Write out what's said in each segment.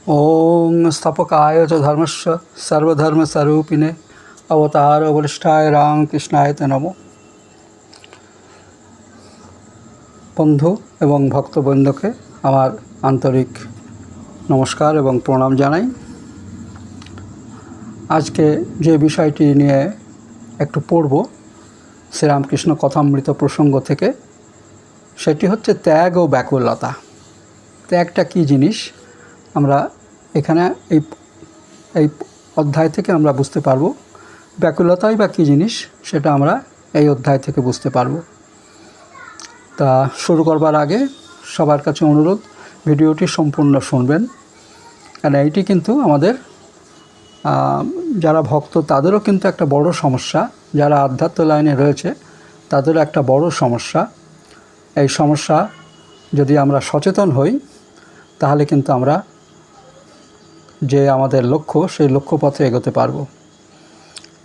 ओं स्थापकाय च धर्मस्य सर्वधर्मस्वरूपिणे अवतार वरिष्ठाय রামকৃষ্ণায় নমো। বন্ধু এবং ভক্তবৃন্দকে আমার আন্তরিক নমস্কার এবং প্রণাম জানাই। আজকে যে বিষয়টি নিয়ে একটু পড়ব শ্রীরামকৃষ্ণ কথামৃত প্রসঙ্গ থেকে, সেটি হচ্ছে ত্যাগ ও ব্যাকুলতা। ত্যাগটা কী জিনিস আমরা এখানে এই অধ্যায় থেকে আমরা বুঝতে পারব, ব্যাকুলতাই বা কী জিনিস সেটা আমরা এই অধ্যায় থেকে বুঝতে পারব। তা শুরু করবার আগে সবার কাছে অনুরোধ, ভিডিওটি সম্পূর্ণ শুনবেন, কারণ এইটি কিন্তু আমাদের যারা ভক্ত তাদেরও কিন্তু একটা বড় সমস্যা, যারা আধ্যাত্ম লাইনে রয়েছে তাদেরও একটা বড় সমস্যা। এই সমস্যা যদি আমরা সচেতন হই তাহলে কিন্তু আমরা যে আমাদের লক্ষ্য সেই লক্ষ্যপথে এগোতে পারবো।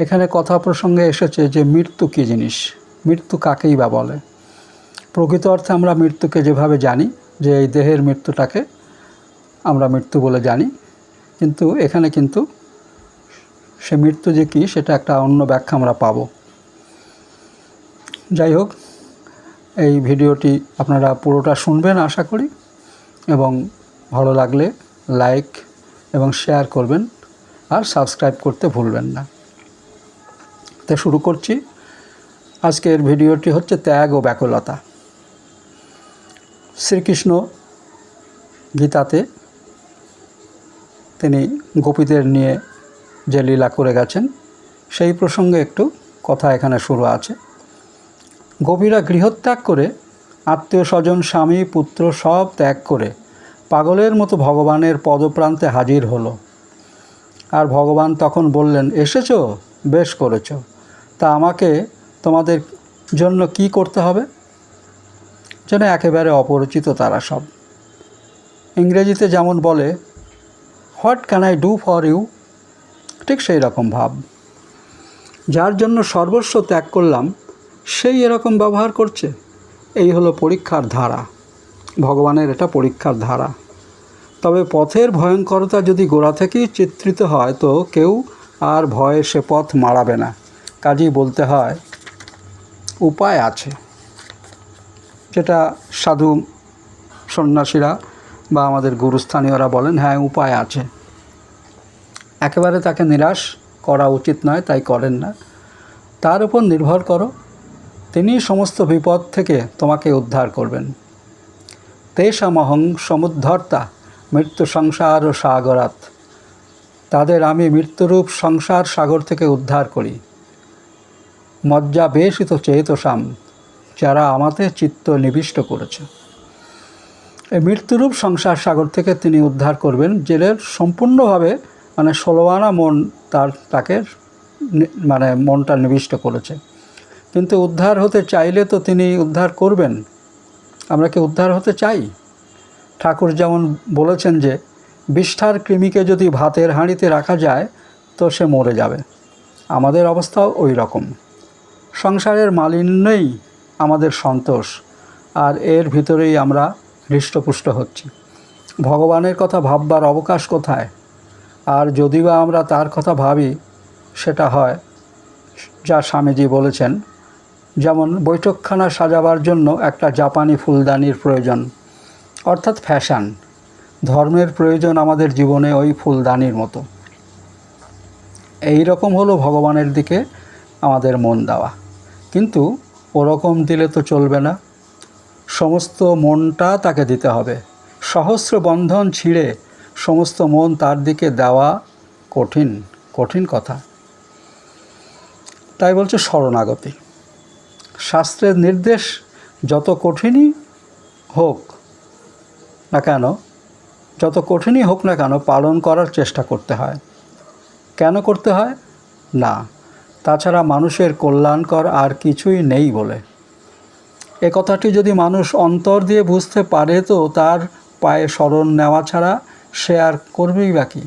এখানে কথা প্রসঙ্গে এসেছে যে মৃত্যু কী জিনিস, মৃত্যু কাকেই বা বলে। প্রকৃত অর্থে আমরা মৃত্যুকে যেভাবে জানি যে এই দেহের মৃত্যুটাকে আমরা মৃত্যু বলে জানি, কিন্তু এখানে কিন্তু সে মৃত্যু যে কী সেটা একটা অন্য ব্যাখ্যা আমরা পাবো। যাই হোক, এই ভিডিওটি আপনারা পুরোটা শুনবেন আশা করি, এবং ভালো লাগলে লাইক এবং শেয়ার করবেন, আর সাবস্ক্রাইব করতে ভুলবেন না। তো শুরু করছি। আজকের ভিডিওটি হচ্ছে ত্যাগ ও ব্যাকুলতা। শ্রীকৃষ্ণ গীতাতে তিনি গোপীদের নিয়ে যে লীলা করে গেছেন সেই প্রসঙ্গে একটু কথা এখানে শুরু আছে। গোপীরা গৃহত্যাগ করে, আত্মীয় স্বজন স্বামী পুত্র সব ত্যাগ করে পাগলের মতো ভগবানের পদপ্রান্তে হাজির হলো। আর ভগবান তখন বললেন, এসেছো, বেশ করেছো, তা আমাকে তোমাদের জন্য কি করতে হবে? যেন একেবারে অপরিচিত তারা সব। ইংরেজিতে যেমন বলে, what can I do for you, ঠিক সেই রকম ভাব। যার জন্য সর্বস্ব ত্যাগ করলাম সেই এরকম ব্যবহার করছে। এই হলো পরীক্ষার ধারা, ভগবানের এটা পরীক্ষার ধারা। তবে পথের ভয়ঙ্করতা যদি গোড়া থেকেই চিত্রিত হয় তো কেউ আর ভয়ে সে পথ মাড়াবে না। কাজেই বলতে হয় উপায় আছে, যেটা সাধু সন্ন্যাসীরা বা আমাদের গুরুস্থানীয়রা বলেন, হ্যাঁ উপায় আছে। একেবারে তাকে নিরাশ করা উচিত নয়, তাই করেন না। তার উপর নির্ভর করো, তিনি সমস্ত বিপদ থেকে তোমাকে উদ্ধার করবেন। তেষামহং সমুদ্ধর্তা মৃত্যু সংসার ও সাগরাত, তাদের আমি মৃত্যুরূপ সংসার সাগর থেকে উদ্ধার করি। মজ্জা বেশিত চেতসাম, যারা আমাদের চিত্ত নিবিষ্ট করেছে। এই মৃত্যুরূপ সংসার সাগর থেকে তিনি উদ্ধার করবেন, জেলের সম্পূর্ণভাবে মানে 16 আনা মন তাকে মনটা নিবিষ্ট করেছে। কিন্তু উদ্ধার হতে চাইলে তো তিনি উদ্ধার করবেন। আমরা কি উদ্ধার হতে চাই? ঠাকুর যেমন বলেছেন যে বিষ্ঠার কৃমিকে যদি ভাতের হাঁড়িতে রাখা যায় তো সে মরে যাবে। আমাদের অবস্থাও ওই রকম। সংসারের মালিন্যই আমাদের সন্তোষ, আর এর ভিতরেই আমরা হৃষ্টপুষ্ট হচ্ছি। ভগবানের কথা ভাববার অবকাশ কোথায়? আর যদি বা আমরা তার কথা ভাবি, সেটা হয় যা স্বামীজি বলেছেন, যেমন বৈঠকখানা সাজাবার জন্য একটা জাপানি ফুলদানির প্রয়োজন, অর্থাৎ ফ্যাশন। ধর্মের প্রয়োজন আমাদের জীবনে ওই ফুলদানির মতো। এই রকম হলো ভগবানের দিকে আমাদের মন দেওয়া। কিন্তু ওরকম দিলে তো চলবে না, সমস্ত মনটা তাকে দিতে হবে। সহস্র বন্ধন ছিঁড়ে সমস্ত মন তার দিকে দেওয়া কঠিন, কঠিন কথা। তাই বলছে শরণাগতি। শাস্ত্রের নির্দেশ যত কঠিনই হোক না কেন, যত কঠিনই হোক না কেন, পালন করার চেষ্টা করতে হয়। কেন করতে হয়? না, তাছাড়া মানুষের কল্যাণকর আর কিছুই নেই বলে। এ কথাটি যদি মানুষ অন্তর দিয়ে বুঝতে পারে তো তার পায়ে শরণ নেওয়া ছাড়া সে আর করবেই বা কী?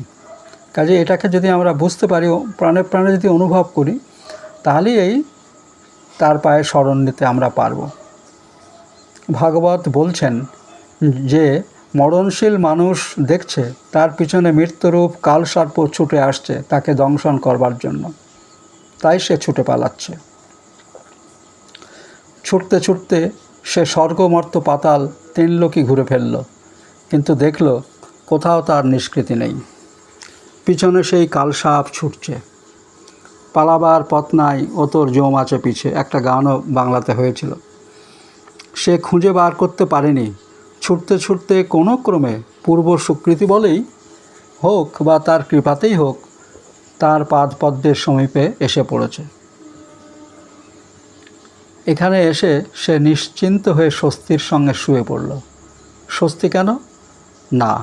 কাজে এটাকে যদি আমরা বুঝতে পারি, প্রাণে প্রাণে যদি অনুভব করি, তাহলেই এই তার পায়ে শরণ নিতে আমরা পারব। ভাগবত বলছেন যে মরণশীল মানুষ দেখছে তার পিছনে মৃত্যুরূপ কালসর্প ছুটে আসছে তাকে দংশন করবার জন্য, তাই সে ছুটে পালাচ্ছে। ছুটতে ছুটতে সে স্বর্গ মর্ত্য পাতাল 3 লোকই ঘুরে ফেলল, কিন্তু দেখল কোথাও তার নিষ্কৃতি নেই। পিছনে সেই কালসাপ ছুটছে, পালাবার পথ নাই, ও তোর জম আছে পিছে, একটা গানও বাংলাতে হয়েছিল। সে খুঁজে বার করতে পারেনি। ছুটতে ছুটতে কোনো ক্রমে পূর্ব স্বীকৃতি বলেই হোক বা তার কৃপাতেই হোক তার পাদপদ্মের সমীপে এসে পড়েছে। এখানে এসে সে নিশ্চিন্ত হয়ে স্বস্তির সঙ্গে শুয়ে পড়ল। স্বস্তি কেন? না,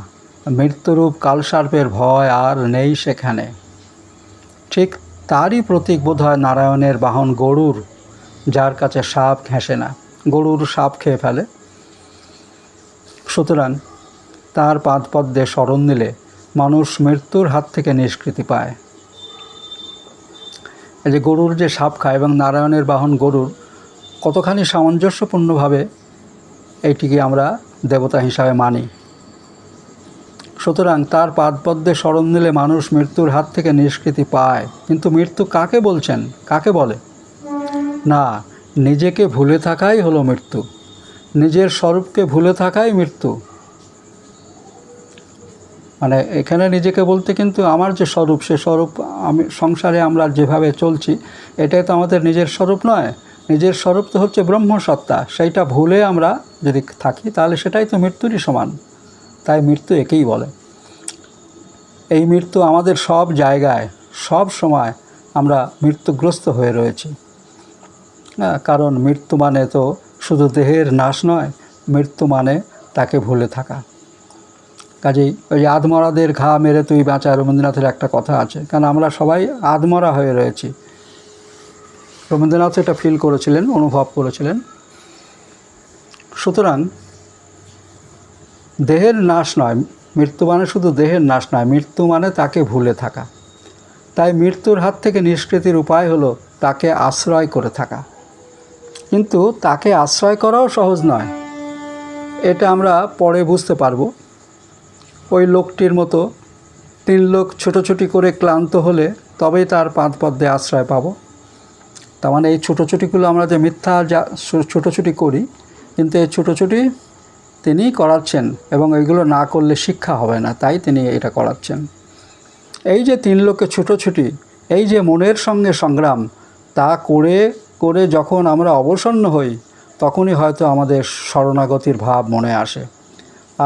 মৃত্যুরূপ কালসার্পের ভয় আর নেই সেখানে। ঠিক তারই প্রতীক বোধ হয় নারায়ণের বাহন গরুর, যার কাছে সাপ ঘেঁষে না, গরুর সাপ খেয়ে ফেলে। সুতরাং তার পাদপদ্মে শরণ নিলে মানুষ মৃত্যুর হাত থেকে নিষ্কৃতি পায়। এই যে গরুর যে সাপ খায় এবং নারায়ণের বাহন গরুর, কতখানি সামঞ্জস্যপূর্ণভাবে এইটিকে আমরা দেবতা হিসাবে মানি। সুতরাং তার পাদপদ্মে শরণ নিলে মানুষ মৃত্যুর হাত থেকে নিষ্কৃতি পায়। কিন্তু মৃত্যু কাকে বলছেন, কাকে বলে? না, নিজেকে ভুলে থাকাই হলো মৃত্যু, নিজের স্বরূপকে ভুলে থাকাই মৃত্যু। মানে এখানে নিজেকে বলতে কিন্তু আমার যে স্বরূপ, সে স্বরূপ আমি সংসারে আমরা যেভাবে চলছি এটাই তো আমাদের নিজের স্বরূপ নয়। নিজের স্বরূপ তো হচ্ছে ব্রহ্মসত্তা, সেইটা ভুলে আমরা যদি থাকি তাহলে সেটাই তো মৃত্যুরই সমান। তাই মৃত্যু একেই বলে। এই মৃত্যু আমাদের সব জায়গায় সব সময় আমরা মৃত্যুগ্রস্ত হয়ে রয়েছি। কারণ মৃত্যু মানে তো শুধু দেহের নাশ নয়, মৃত্যু মানে তাকে ভুলে থাকা। কাজেই ওই যে আধমরাদের ঘা মেরে তুই বাঁচা, রবীন্দ্রনাথের একটা কথা আছে। কারণ আমরা সবাই আধমরা হয়ে রয়েছি। রবীন্দ্রনাথ এটা ফিল করেছিলেন, অনুভব করেছিলেন। সুতরাং দেহের নাশ নয়, মৃত্যু মানে শুধু দেহের নাশ নয়, মৃত্যু মানে তাকে ভুলে থাকা। তাই মৃত্যুর হাত থেকে নিষ্কৃতির উপায় হলো তাকে আশ্রয় করে থাকা। কিন্তু তাকে আশ্রয় করাও সহজ নয়, এটা আমরা পরে বুঝতে পারবো। ওই লোকটির মতো 3 লোক ছোটোছুটি করে ক্লান্ত হলে তবেই তার পাদপদ্মে আশ্রয় পাবো। তার মানে এই ছোটোছুটিগুলো আমরা যে মিথ্যা যা ছোটোছুটি করি, কিন্তু এই ছোটোছুটি তিনিই করাচ্ছেন এবং এইগুলো না করলে শিক্ষা হবে না, তাই তিনি এটা করাচ্ছেন। এই যে 3 লোকে ছোটোছুটি, এই যে মনের সঙ্গে সংগ্রাম, তা করে করে যখন আমরা অবসন্ন হই তখনই হয়তো আমাদের শরণাগতির ভাব মনে আসে,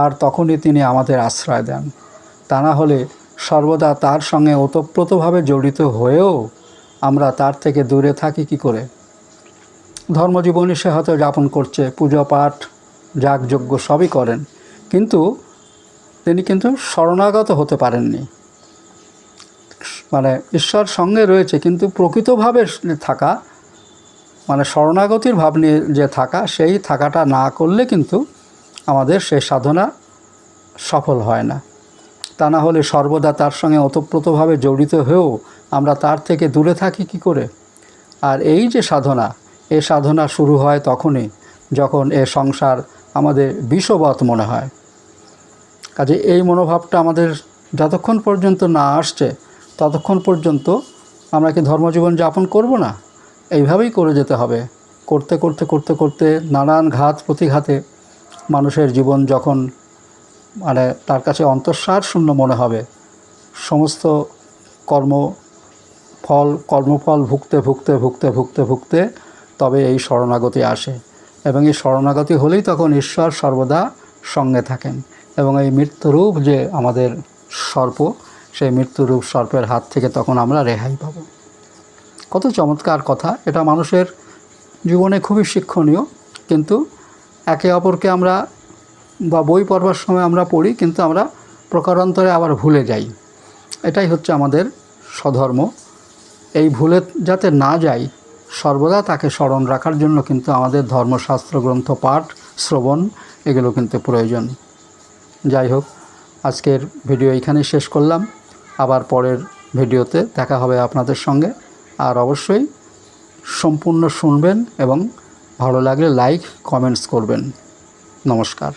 আর তখনই তিনি আমাদের আশ্রয় দেন। তা না হলে সর্বদা তার সঙ্গে ওতপ্রোতভাবে জড়িত হয়েও আমরা তার থেকে দূরে থাকি কি করে? ধর্মজীবনী সে হয়তো যাপন করছে, পূজা পাঠ যাগযজ্ঞ সবই করেন, কিন্তু তিনি কিন্তু শরণাগত হতে পারেননি। মানে ঈশ্বর সঙ্গে রয়েছে, কিন্তু প্রকৃতভাবে থাকা, মানে শরণাগতির ভাব নিয়ে যে থাকা, সেই থাকাটা না করলে কিন্তু আমাদের সেই সাধনা সফল হয় না। তা না হলে সর্বদা তার সঙ্গে ওতপ্রোতভাবে জড়িত হয়েও আমরা তার থেকে দূরে থাকি কি করে? আর এই যে সাধনা, এই সাধনা শুরু হয় তখনই যখন এ সংসার আমাদের বিষবৎ মনে হয়। কাজে এই মনোভাবটা আমাদের যতক্ষণ পর্যন্ত না আসছে ততক্ষণ পর্যন্ত আমরা কি ধর্মজীবন যাপন করব না? এইভাবেই করে যেতে হবে। করতে করতে করতে করতে নানান ঘাত প্রতিঘাতে মানুষের জীবন যখন মানে তার কাছে অন্তঃসার শূন্য মনে হবে, সমস্ত কর্মফল ভুগতে ভুগতে ভুগতে ভুগতে ভুগতে তবে এই শরণাগতি আসে। এবং এই শরণাগতি হলেই তখন ঈশ্বর সর্বদা সঙ্গে থাকেন। এবং এই মৃত্যুরূপ যে আমাদের সর্প, সেই মৃত্যুরূপ সর্পের হাত থেকে তখন আমরা রেহাই পাব। কত চমৎকার কথা! এটা মানুষের জীবনে খুবই শিক্ষণীয়। কিন্তু একে অপরকে আমরা বা বই পড়বার সময় আমরা পড়ি, কিন্তু আমরা প্রকারান্তরে আবার ভুলে যাই। এটাই হচ্ছে আমাদের স্বধর্ম। এই ভুলে যাতে না যাই, সর্বদা তাকে স্মরণ রাখার জন্য কিন্তু আমাদের ধর্মশাস্ত্র গ্রন্থ পাঠ, শ্রবণ এগুলো কিন্তু প্রয়োজন। যাই হোক, আজকের ভিডিও এইখানেই শেষ করলাম। আবার পরের ভিডিওতে দেখা হবে আপনাদের সঙ্গে। আর অবশ্যই সম্পূর্ণ শুনবেন এবং ভালো লাগলে লাইক কমেন্টস করবেন। নমস্কার।